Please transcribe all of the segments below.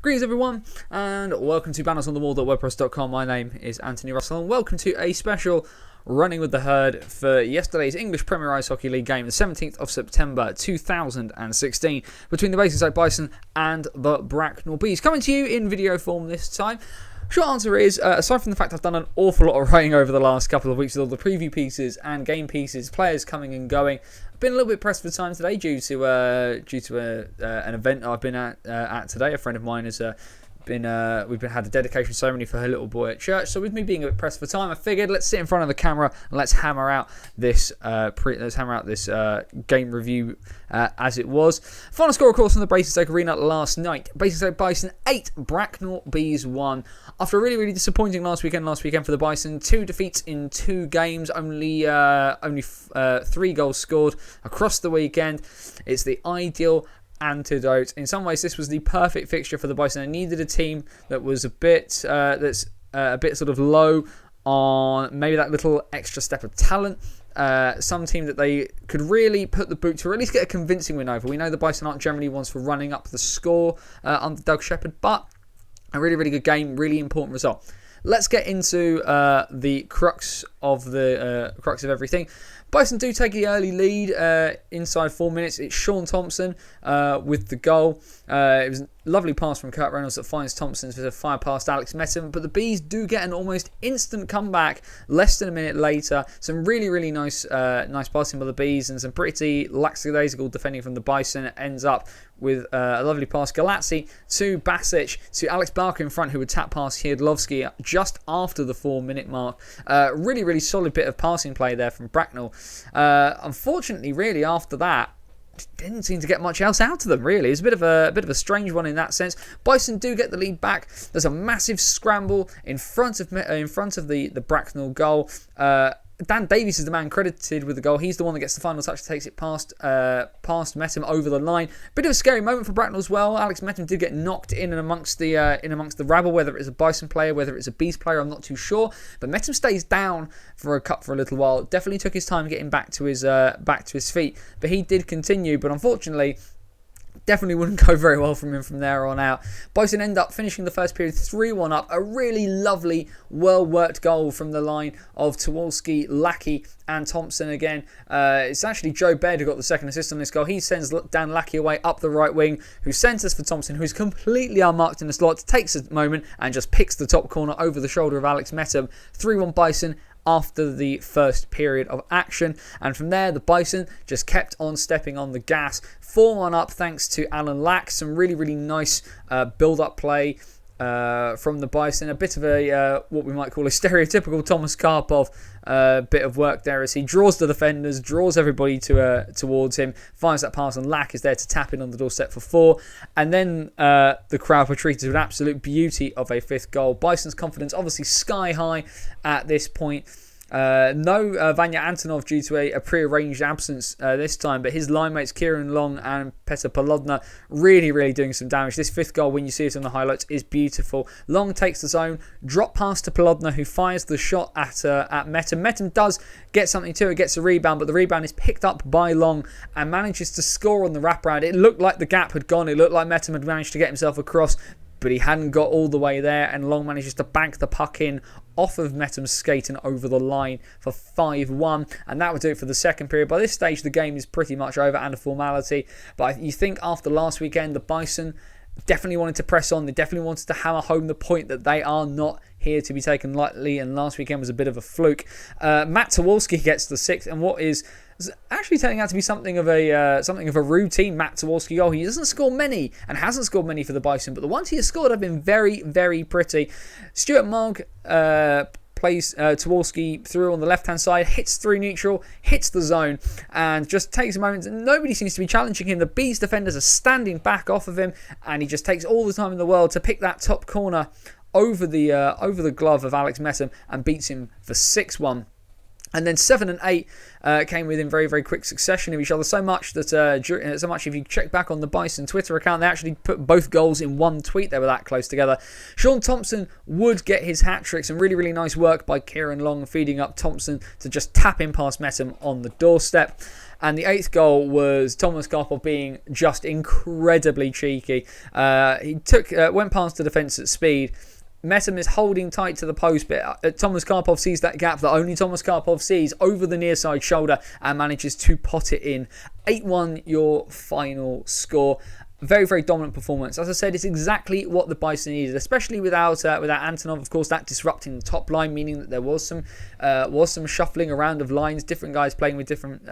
Greetings everyone, and welcome to bannersonthewall.wordpress.com. My name is Anthony Russell, and welcome to a special Running with the Herd for yesterday's English Premier Ice Hockey League game, the 17th of September 2016, between the Basingstoke Bison and the Bracknell Bees. Coming to you in video form this time. Short answer is, aside from the fact I've done an awful lot of writing over the last couple of weeks with all the preview pieces and game pieces, players coming and going, I've been a little bit pressed for time today due to an event I've been at today. A friend of mine has had a dedication ceremony for her little boy at church. So with me being a bit pressed for time, I figured let's sit in front of the camera and let's hammer out this game review as it was. Final score, of course, from the Basingstoke Arena last night: Basingstoke Bison 8, Bracknell Bees 1. After a really disappointing last weekend for the Bison, 2 defeats in 2 games, only 3 goals scored across the weekend. It's the ideal antidote. In some ways, this was the perfect fixture for the Bison. I needed a team that was a bit sort of low on maybe that little extra step of talent. Some team that they could really put the boot to, or at least get a convincing win over. We know the Bison aren't generally ones for running up the score under Doug Shepherd, but a really good game, really important result. Let's get into the crux of everything. Bison do take the early lead inside 4 minutes. It's Sean Thompson with the goal. It was a lovely pass from Kurt Reynolds that finds Thompson to fire past Alex Metten. But the Bees do get an almost instant comeback less than a minute later. Some really nice passing by the Bees and some pretty lackadaisical defending from the Bison. It ends up with a lovely pass. Galazzi to Basic to Alex Barker in front, who would tap past Hiedlovsky just after the 4-minute mark. Really solid bit of passing play there from Bracknell. Unfortunately, really after that, didn't seem to get much else out of them. Really, it's a bit of a strange one in that sense. Bison do get the lead back. There's a massive scramble in front of the Bracknell goal. Dan Davies is the man credited with the goal. He's the one that gets the final touch, takes it past Metten over the line. Bit of a scary moment for Bracknell as well. Alex Metten did get knocked in and amongst the rabble, whether it's a Bison player, whether it's a Bees player, I'm not too sure. But Metten stays down for a little while. Definitely took his time getting back to his feet, but he did continue. But unfortunately, definitely wouldn't go very well from him from there on out. Bison end up finishing the first period 3-1 up. A really lovely, well-worked goal from the line of Tuwalski, Lackey and Thompson again. It's actually Joe Baird who got the second assist on this goal. He sends Dan Lackey away up the right wing, who centres for Thompson, who's completely unmarked in the slot, takes a moment and just picks the top corner over the shoulder of Alex Metten. 3-1 Bison after the first period of action, and from there the Bison just kept on stepping on the gas. 4-1 up thanks to Alan Lack. Some really nice build-up play from the Bison. A bit of a what we might call a stereotypical Thomas Karpov bit of work there as he draws the defenders, draws everybody towards him, finds that pass, and Lack is there to tap in on the doorstep for 4. And then the crowd were treated with an absolute beauty of a 5th goal. Bison's confidence obviously sky high at this point. No Vanya Antonov due to a prearranged absence this time, but his line mates Kieran Long and Petr Polodna really doing some damage. This 5th goal, when you see it on the highlights, is beautiful. Long takes the zone, drop pass to Polodna, who fires the shot at Metten. Metten does get something to it, gets a rebound, but the rebound is picked up by Long and manages to score on the wraparound. It looked like the gap had gone. It looked like Metten had managed to get himself across, but he hadn't got all the way there, and Long manages to bank the puck in off of Metten's skate and over the line for 5-1, and that would do it for the second period. By this stage, the game is pretty much over and a formality, but you think after last weekend, the Bison definitely wanted to press on. They definitely wanted to hammer home the point that they are not here to be taken lightly, and last weekend was a bit of a fluke. Matt Tuwalski gets the 6th, and what is actually turning out to be something of a routine Matt Tuwalski goal. He doesn't score many and hasn't scored many for the Bison, but the ones he has scored have been very pretty. Stuart Mogg plays Tuwalski through on the left hand side, hits through neutral, hits the zone, and just takes a moment. Nobody seems to be challenging him. The Bees defenders are standing back off of him, and he just takes all the time in the world to pick that top corner over the glove of Alex Metten and beats him for 6-1. And then 7 and 8 came within very quick succession of each other. So much that if you check back on the Bison Twitter account, they actually put both goals in one tweet. They were that close together. Sean Thompson would get his hat trick. Some really nice work by Kieran Long, feeding up Thompson to just tap in past Metten on the doorstep. And the 8th goal was Thomas Karpov being just incredibly cheeky. He went past the defence at speed. Messam is holding tight to the post, but Thomas Karpov sees that gap that only Thomas Karpov sees over the near side shoulder and manages to pot it in. 8-1 your final score. Very, very dominant performance. As I said, it's exactly what the Bison needed, especially without Antonov. Of course, that disrupting the top line, meaning that there was some shuffling around of lines, different guys playing with different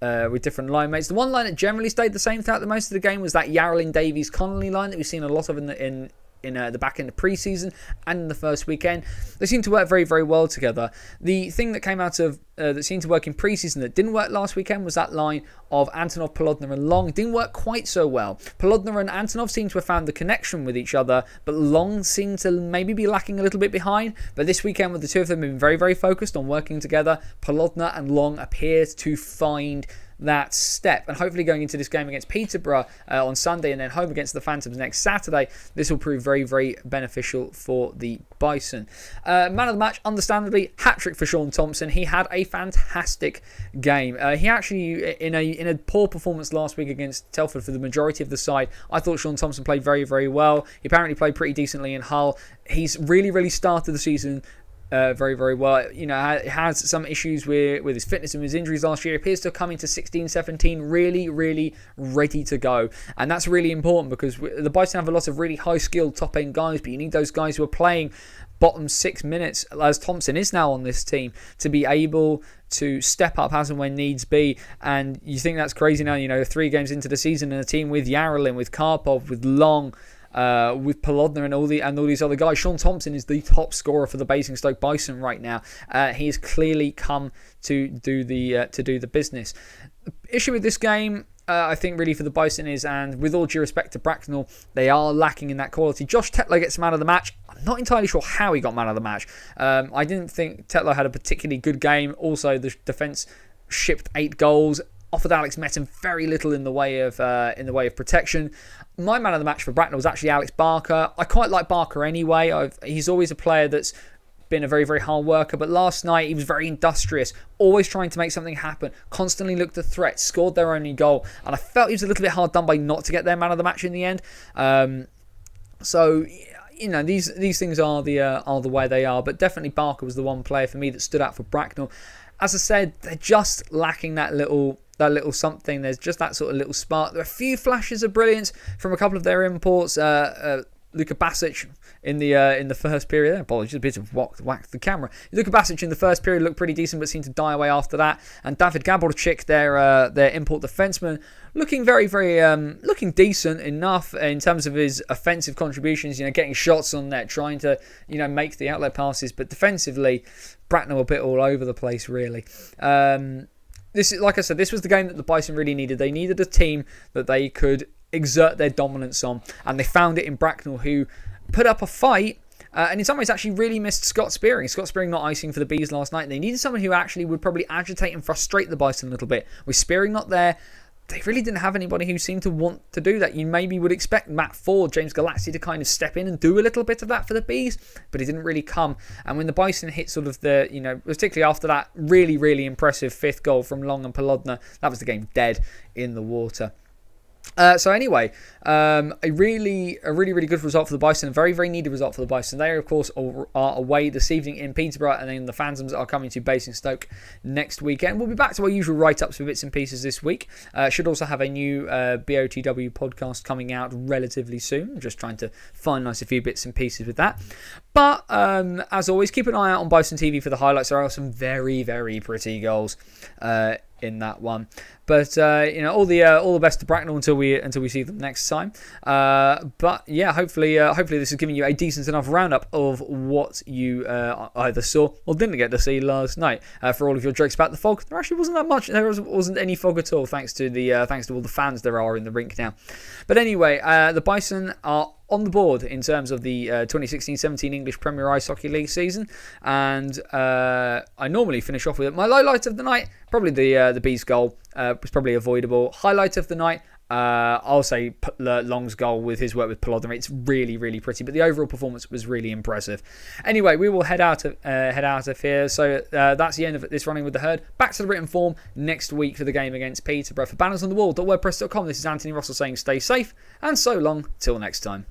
line mates. The one line that generally stayed the same throughout the most of the game was that Yarrolin, Davies, Connolly line that we've seen a lot of in the back end of pre-season and in the first weekend. They seem to work very, very well together. The thing that came out of that seemed to work in pre-season that didn't work last weekend was that line of Antonov, Polodna and Long. It didn't work quite so well. Polodna and Antonov seem to have found the connection with each other, but Long seemed to maybe be lacking a little bit behind. But this weekend, with the two of them being very, very focused on working together, Polodna and Long appear to find that step, and hopefully going into this game against Peterborough on Sunday and then home against the Phantoms next Saturday, this will prove very, very beneficial for the Bison. Man of the match, understandably, hat-trick for Sean Thompson. He had a fantastic game. He actually, in a poor performance last week against Telford for the majority of the side, I thought Sean Thompson played very, very well. He apparently played pretty decently in Hull. He's really, really started the season very, very well. You know, has some issues with his fitness and his injuries last year. Appears to have come into 16-17 really, really ready to go. And that's really important because the Bison have a lot of really high-skilled top-end guys, but you need those guys who are playing bottom 6 minutes, as Thompson is now on this team, to be able to step up as and when needs be. And you think that's crazy now, 3 games into the season and a team with Yarrolin, with Karpov, with Long, with Polodna and all these other guys. Sean Thompson is the top scorer for the Basingstoke Bison right now. He has clearly come to do the business. The issue with this game, I think really for the Bison is, and with all due respect to Bracknell, they are lacking in that quality. Josh Tetlow gets man of the match. I'm not entirely sure how he got man of the match. I didn't think Tetlow had a particularly good game. Also, the defence shipped 8 goals. Offered Alex Metten very little in the way of protection. My man of the match for Bracknell was actually Alex Barker. I quite like Barker anyway. He's always a player that's been a very, very hard worker, but last night he was very industrious, always trying to make something happen, constantly looked a threat, scored their only goal, and I felt he was a little bit hard done by not to get their man of the match in the end. So these things are the way they are, but definitely Barker was the one player for me that stood out for Bracknell. As I said, they're just lacking that little something. There's just that sort of little spark. There are a few flashes of brilliance from a couple of their imports. Luka Basic in the first period. Apologies, a bit of whack the camera. Luka Basic in the first period looked pretty decent, but seemed to die away after that. And David Gaborczyk, their import defenseman, looking very, very looking decent enough in terms of his offensive contributions. Getting shots on net, trying to make the outlet passes, but defensively, Bracknell a bit all over the place really. This is, like I said, this was the game that the Bison really needed. They needed a team that they could exert their dominance on, and they found it in Bracknell, who put up a fight and in some ways actually really missed Scott Spearing. Scott Spearing not icing for the Bees last night. They needed someone who actually would probably agitate and frustrate the Bison a little bit. With Spearing not there, they really didn't have anybody who seemed to want to do that. You maybe would expect Matt Ford, James Galazzi to kind of step in and do a little bit of that for the Bees, but it didn't really come. And when the Bison hit sort of particularly after that really, really impressive 5th goal from Long and Polodna, that was the game dead in the water. So anyway, a really, really good result for the Bison. A very, very needed result for the Bison. They, of course, are away this evening in Peterborough, and then the Phantoms are coming to Basingstoke next weekend. We'll be back to our usual write-ups for bits and pieces this week. Should also have a new BOTW podcast coming out relatively soon. I'm just trying to finalise a few bits and pieces with that. But as always, keep an eye out on Bison TV for the highlights. There are some very, very pretty goals in that one. But all the best to Bracknell until we see them next time. But yeah, hopefully this is giving you a decent enough roundup of what you either saw or didn't get to see last night. For all of your jokes about the fog, there actually wasn't that much. There wasn't any fog at all, thanks to all the fans there are in the rink now. But anyway, the Bison are on the board in terms of the 2016-17 English Premier Ice Hockey League season, and I normally finish off with my highlight of the night. Probably the Bees goal was probably avoidable. Highlight of the night, I'll say Long's goal with his work with Pelodner. It's really, really pretty, but the overall performance was really impressive. Anyway, we will head out of here. So that's the end of this running with the herd. Back to the written form next week for the game against Peterborough. For bannersonthewall.wordpress.com, this is Anthony Russell saying stay safe and so long till next time.